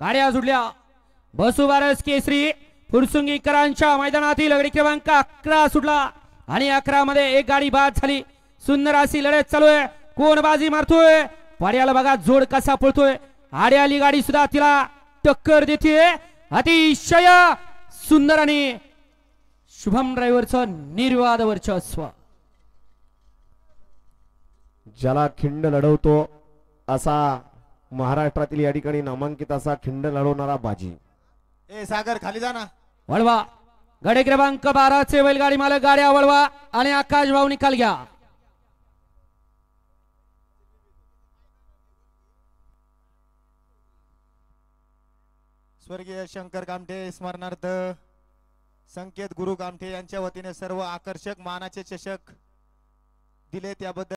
गाड्या सुटल्या बसू बारस केसरी फुरसुंगीकरांच्या मैदानातील गडी क्रमांक 11 सुटला आणि 11 मध्ये एक गाडी बाद झाली। सुंदर अशी लढत चालू आहे, कोण बाजी मारतोय पाड्याला बघा जोड कसा पळतोय। आड्याली गाडी सुद्धा तिला टक्कर देते, अतिशय सुंदर आणि शुभम ड्रायव्हरचं निर्वाद वर्चस्व। ज्याला खिंड लढवतो असा महाराष्ट्रातील या ठिकाणी नामांकित असा खिंड लढवणारा बाजी। ए सागर खाली जा ना। वळवा गडे क्रमांक 12 चे बैलगाडी मालक गाड्या वळवा आणि आकाश भाऊ निकाल घ्या। स्वर्गीय शंकर कामठे स्मरणार्थ संकेत गुरु कामठे यांच्या वतीने सर्व आकर्षक मानाचे चषक दिले त्याबद्दल